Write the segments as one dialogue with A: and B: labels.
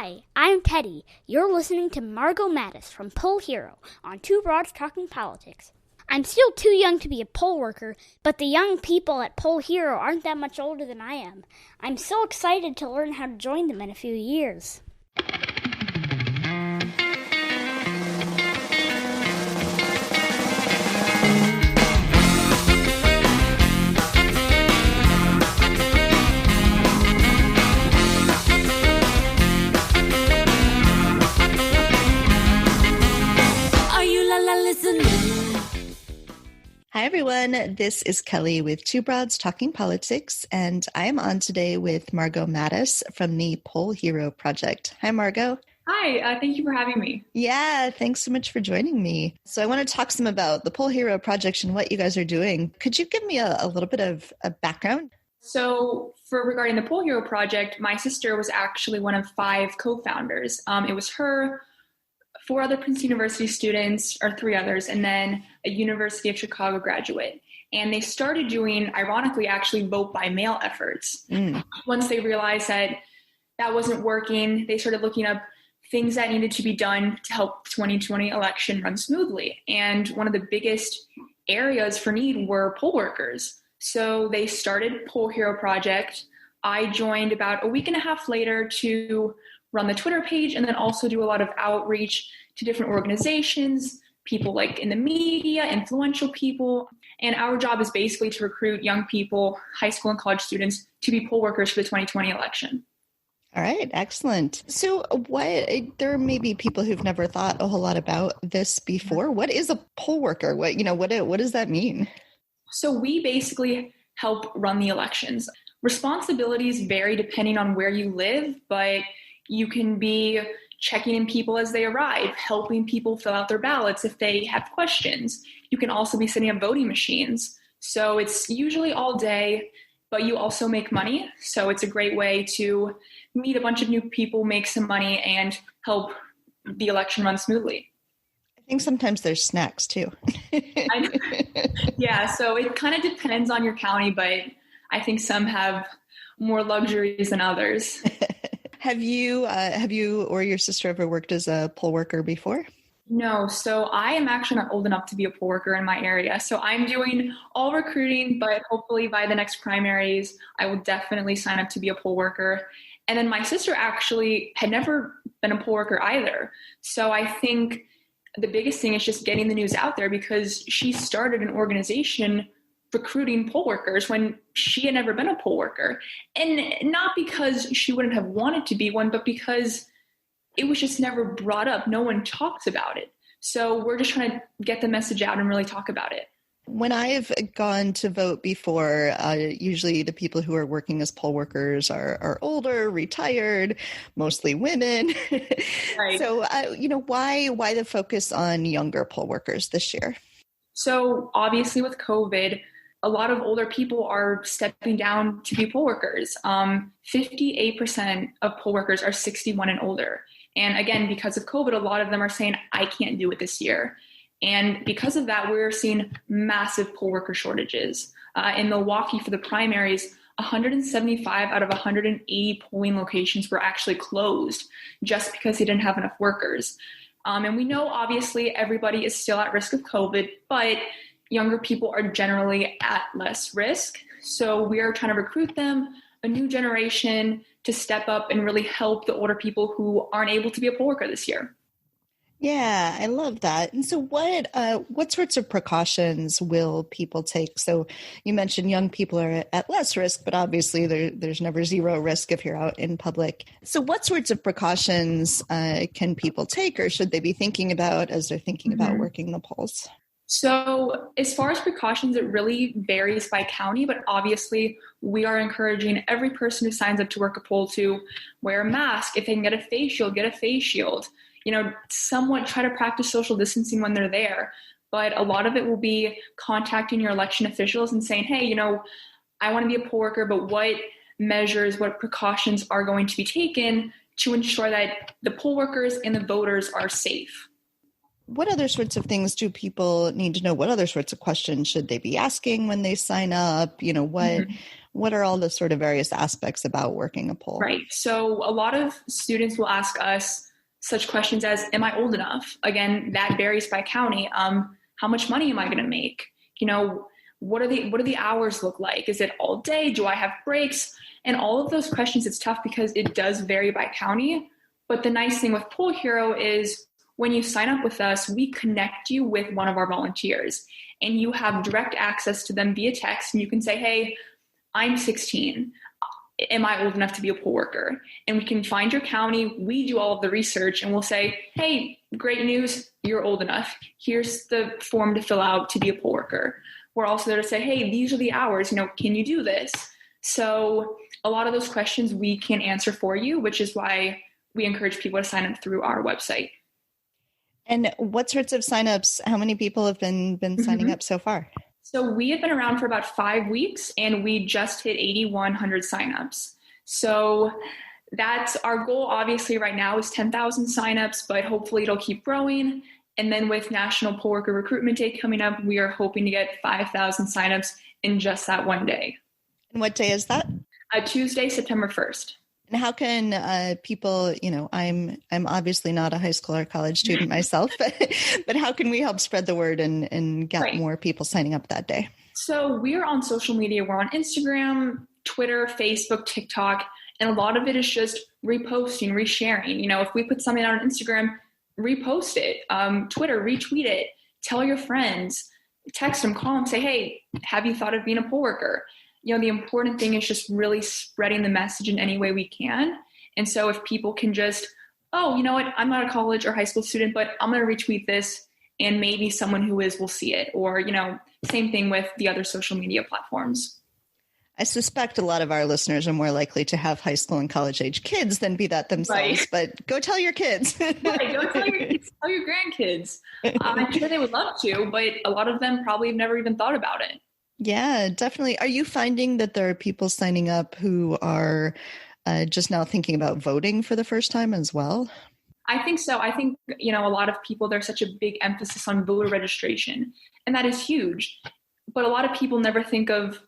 A: Hi, I'm Teddy. You're listening to Margo Mattes from Poll Hero on Two Broads Talking Politics. I'm still too young to be a poll worker, but the young people at Poll Hero aren't that much older than I am. I'm so excited to learn how to join them in a few years.
B: Hi, everyone. This is Kelly with Two Broads Talking Politics, and I am on today with Margo Mattes from the Poll Hero Project. Hi, Margo.
C: Hi, thank you for having me.
B: Yeah, thanks so much for joining me. So I want to talk some about the Poll Hero Project and what you guys are doing. Could you give me a little bit of a background?
C: So regarding the Poll Hero Project, my sister was actually one of 5 co-founders. It was her, 4 other Princeton University students, or 3 others, and then a University of Chicago graduate. And they started doing, ironically, actually vote by mail efforts. Once they realized that wasn't working, they started looking up things that needed to be done to help the 2020 election run smoothly. And one of the biggest areas for need were poll workers. So they started Poll Hero Project. I joined about a week and a half later to run the Twitter page and then also do a lot of outreach to different organizations, people like in the media, influential people. And our job is basically to recruit young people, high school and college students, to be poll workers for the 2020 election.
B: All right, excellent. So there may be people who've never thought a whole lot about this before. What is a poll worker? What does that mean?
C: So we basically help run the elections. Responsibilities vary depending on where you live, but you can be checking in people as they arrive, helping people fill out their ballots if they have questions. You can also be setting up voting machines. So it's usually all day, but you also make money. So it's a great way to meet a bunch of new people, make some money, and help the election run smoothly.
B: I think sometimes there's snacks too.
C: Yeah, so it kind of depends on your county, but I think some have more luxuries than others.
B: Have you or your sister ever worked as a poll worker before?
C: No, so I am actually not old enough to be a poll worker in my area. So I'm doing all recruiting, but hopefully by the next primaries, I will definitely sign up to be a poll worker. And then my sister actually had never been a poll worker either. So I think the biggest thing is just getting the news out there, because she started an organization recruiting poll workers when she had never been a poll worker. And not because she wouldn't have wanted to be one, but because it was just never brought up. No one talks about it. So we're just trying to get the message out and really talk about it.
B: When I've gone to vote before, usually the people who are working as poll workers are older, retired, mostly women.
C: Right.
B: So, why the focus on younger poll workers this year?
C: So obviously with COVID, a lot of older people are stepping down to be poll workers. 58% of poll workers are 61 and older. And again, because of COVID, a lot of them are saying, I can't do it this year. And because of that, we're seeing massive poll worker shortages. In Milwaukee for the primaries, 175 out of 180 polling locations were actually closed just because they didn't have enough workers. And we know, obviously, everybody is still at risk of COVID, but younger people are generally at less risk. So we are trying to recruit them, a new generation, to step up and really help the older people who aren't able to be a poll worker this year.
B: Yeah, I love that. And so what sorts of precautions will people take? So you mentioned young people are at less risk, but obviously there's never zero risk if you're out in public. So what sorts of precautions can people take, or should they be thinking about as they're thinking about working the polls?
C: So as far as precautions, it really varies by county, but obviously we are encouraging every person who signs up to work a poll to wear a mask. If they can get a face shield, get a face shield. Somewhat try to practice social distancing when they're there. But a lot of it will be contacting your election officials and saying, hey, I want to be a poll worker, but what measures, what precautions are going to be taken to ensure that the poll workers and the voters are safe?
B: what other sorts of things do people need to know? What other sorts of questions should they be asking when they sign up? What are all the sort of various aspects about working a poll?
C: Right. So a lot of students will ask us such questions as, am I old enough? Again, that varies by county. How much money am I going to make? What do the hours look like? Is it all day? Do I have breaks? And all of those questions, it's tough because it does vary by county. But the nice thing with Poll Hero is when you sign up with us, we connect you with one of our volunteers and you have direct access to them via text. And you can say, hey, I'm 16. Am I old enough to be a poll worker? And we can find your county. We do all of the research and we'll say, hey, great news. You're old enough. Here's the form to fill out to be a poll worker. We're also there to say, hey, these are the hours, can you do this? So a lot of those questions we can answer for you, which is why we encourage people to sign up through our website.
B: And what sorts of signups, how many people have been signing up so far?
C: So we have been around for about 5 weeks and we just hit 8,100 signups. So that's our goal. Obviously right now is 10,000 signups, but hopefully it'll keep growing. And then with National Poll Worker Recruitment Day coming up, we are hoping to get 5,000 signups in just that one day.
B: And what day is that?
C: Tuesday, September 1st.
B: And how can people, I'm obviously not a high school or college student myself, but how can we help spread the word and get more people signing up that day?
C: So we're on social media. We're on Instagram, Twitter, Facebook, TikTok, and a lot of it is just reposting, resharing. If we put something out on Instagram, repost it. Twitter, retweet it. Tell your friends, text them, call them, say, hey, have you thought of being a poll worker? The important thing is just really spreading the message in any way we can. And so if people can just, oh, you know what, I'm not a college or high school student, but I'm going to retweet this and maybe someone who is will see it. Or, same thing with the other social media platforms.
B: I suspect a lot of our listeners are more likely to have high school and college age kids than be that themselves, but go tell your kids.
C: Right, go tell your kids, tell your grandkids. I'm sure they would love to, but a lot of them probably have never even thought about it.
B: Yeah, definitely. Are you finding that there are people signing up who are just now thinking about voting for the first time as well?
C: I think so. I think, a lot of people, there's such a big emphasis on voter registration, and that is huge. But a lot of people never think of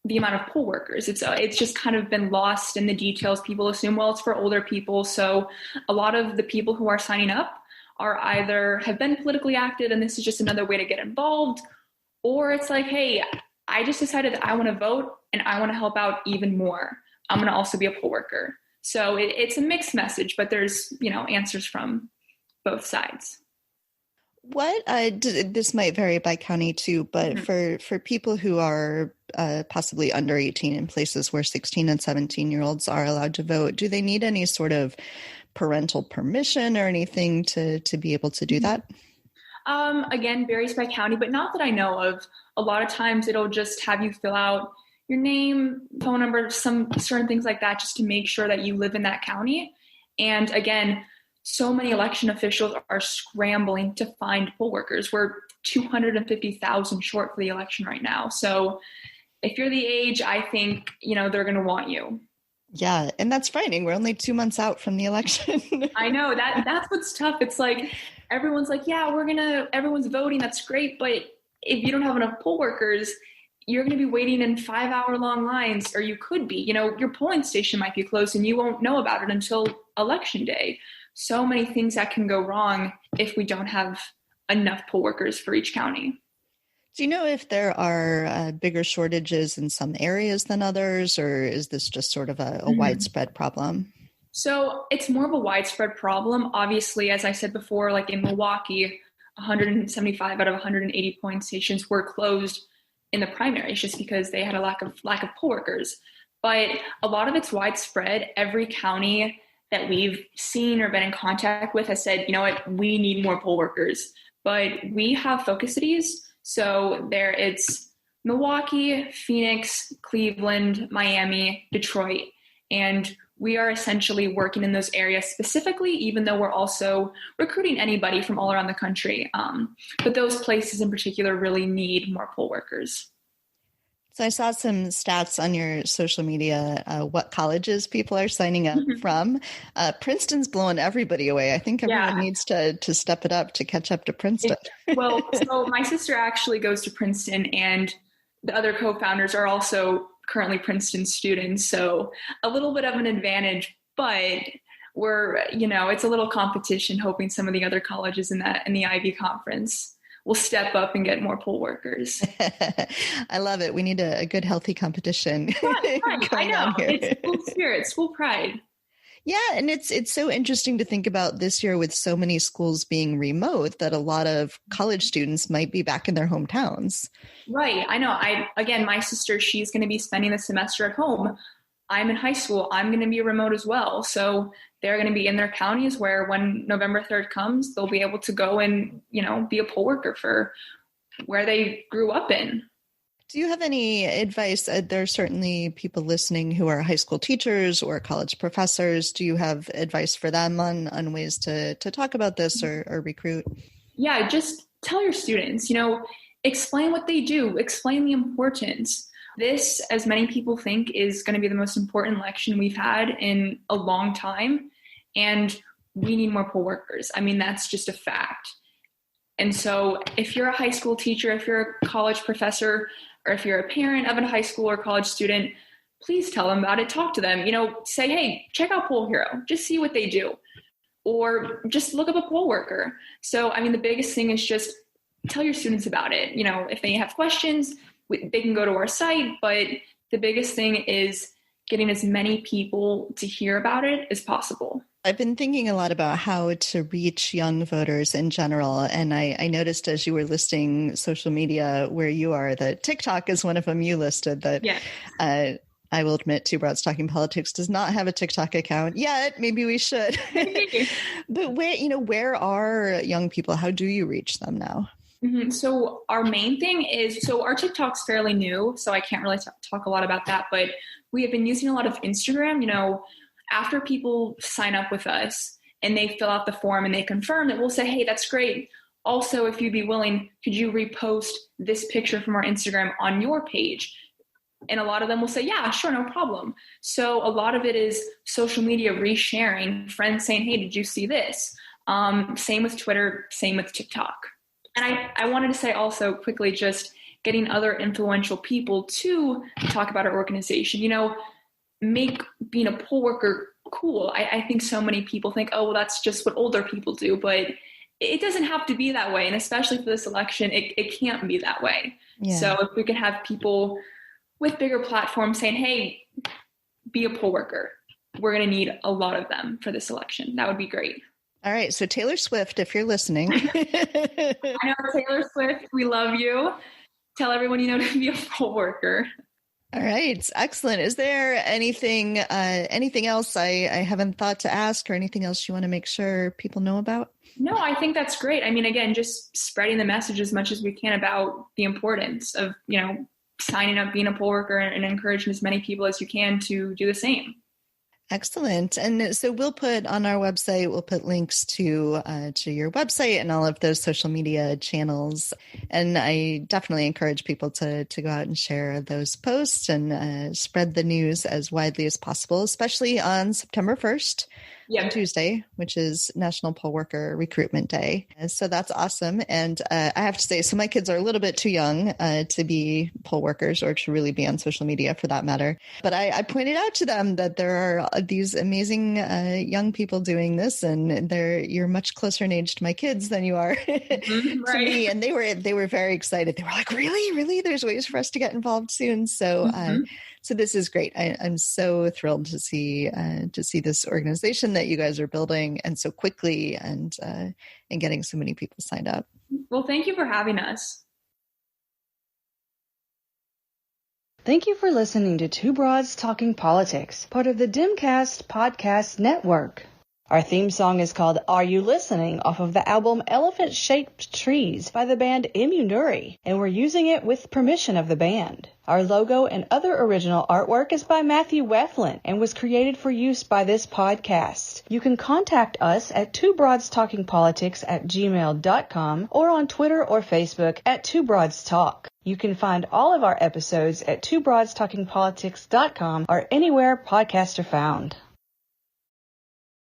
C: the amount of poll workers. It's just kind of been lost in the details. People assume, well, it's for older people. So a lot of the people who are signing up are either have been politically active and this is just another way to get involved, or it's like, hey, I just decided that I want to vote and I want to help out even more. I'm going to also be a poll worker. So it's a mixed message, but there's, answers from both sides.
B: What this might vary by county too, but for people who are possibly under 18 in places where 16 and 17-year-olds are allowed to vote, do they need any sort of parental permission or anything to be able to do that?
C: Again, varies by county, but not that I know of. A lot of times it'll just have you fill out your name, phone number, some certain things like that, just to make sure that you live in that county. And again, so many election officials are scrambling to find poll workers. We're 250,000 short for the election right now. So if you're the age, I think, they're going to want you.
B: Yeah. And that's frightening. We're only 2 months out from the election.
C: I know that's what's tough. It's like, everyone's like, yeah, everyone's voting. That's great. But if you don't have enough poll workers, you're going to be waiting in 5-hour-long lines, or you could be, your polling station might be closed and you won't know about it until election day. So many things that can go wrong if we don't have enough poll workers for each county.
B: Do you know if there are bigger shortages in some areas than others, or is this just sort of a widespread problem?
C: So it's more of a widespread problem. Obviously, as I said before, like in Milwaukee, 175 out of 180 polling stations were closed in the primaries just because they had a lack of poll workers. But a lot of it's widespread. Every county that we've seen or been in contact with has said, you know what, we need more poll workers. But we have focus cities. So it's Milwaukee, Phoenix, Cleveland, Miami, Detroit. And we are essentially working in those areas specifically, even though we're also recruiting anybody from all around the country. But those places in particular really need more poll workers.
B: So I saw some stats on your social media, what colleges people are signing up from. Princeton's blowing everybody away. I think everyone needs to step it up to catch up to Princeton.
C: So my sister actually goes to Princeton, and the other co-founders are also currently Princeton students. So a little bit of an advantage, but we're, it's a little competition, hoping some of the other colleges in the Ivy Conference will step up and get more poll workers.
B: I love it. We need a good, healthy competition.
C: I know. It's school spirit, school pride.
B: Yeah. And it's so interesting to think about this year with so many schools being remote that a lot of college students might be back in their hometowns.
C: Right. I know. My sister, she's going to be spending the semester at home. I'm in high school. I'm going to be remote as well. So they're going to be in their counties where when November 3rd comes, they'll be able to go and, be a poll worker for where they grew up in.
B: Do you have any advice? There are certainly people listening who are high school teachers or college professors. Do you have advice for them on ways to talk about this or recruit?
C: Yeah, just tell your students, explain what they do, explain the importance. This, as many people think, is going to be the most important election we've had in a long time, and we need more poll workers. I mean, that's just a fact. And so if you're a high school teacher, if you're a college professor, or if you're a parent of a high school or college student, please tell them about it. Talk to them, say, hey, check out Poll Hero. Just see what they do. Or just look up a poll worker. So, the biggest thing is just tell your students about it. If they have questions, they can go to our site, but the biggest thing is getting as many people to hear about it as possible.
B: I've been thinking a lot about how to reach young voters in general. And I noticed as you were listing social media where you are that TikTok is one of them you listed that I will admit Two Broads Talking Politics does not have a TikTok account yet. Maybe we should. But where are young people? How do you reach them now?
C: Mm-hmm. So our main thing is, our TikTok's fairly new, so I can't really talk a lot about that, but we have been using a lot of Instagram. After people sign up with us and they fill out the form and they confirm that, we'll say, hey, that's great. Also, if you'd be willing, could you repost this picture from our Instagram on your page? And a lot of them will say, yeah, sure, no problem. So a lot of it is social media resharing, friends saying, hey, did you see this? Same with Twitter, same with TikTok. And I wanted to say also quickly, just getting other influential people to talk about our organization, make being a poll worker cool. I think so many people think, oh, well, that's just what older people do, but it doesn't have to be that way. And especially for this election, it can't be that way. Yeah. So if we could have people with bigger platforms saying, hey, be a poll worker, we're going to need a lot of them for this election. That would be great.
B: All right. So Taylor Swift, if you're listening.
C: I know, Taylor Swift, we love you. Tell everyone you know to be a poll worker.
B: All right. Excellent. Is there anything else I haven't thought to ask or anything else you want to make sure people know about?
C: No, I think that's great. Again, just spreading the message as much as we can about the importance of, signing up, being a poll worker, and encouraging as many people as you can to do the same.
B: Excellent. And so we'll put on our website, we'll put links to your website and all of those social media channels. And I definitely encourage people to go out and share those posts and spread the news as widely as possible, especially on September 1st. On Tuesday, which is National Poll Worker Recruitment Day. So that's awesome. And I have to say, so my kids are a little bit too young to be poll workers or to really be on social media for that matter. But I pointed out to them that there are these amazing young people doing this, and you're much closer in age to my kids than you are to me. And they were very excited. They were like, really? There's ways for us to get involved soon. So so this is great. I'm so thrilled to see this organization that you guys are building and so quickly and getting so many people signed up.
C: Well, thank you for having us.
D: Thank you for listening to Two Broads Talking Politics, part of the Dimcast Podcast Network. Our theme song is called Are You Listening? Off of the album Elephant Shaped Trees by the band Immunuri, and we're using it with permission of the band. Our logo and other original artwork is by Matthew Weflin and was created for use by this podcast. You can contact us at twobroadstalkingpolitics@gmail.com or on Twitter or Facebook at Two Broads Talk. You can find all of our episodes at twobroadstalkingpolitics.com or anywhere podcasts are found.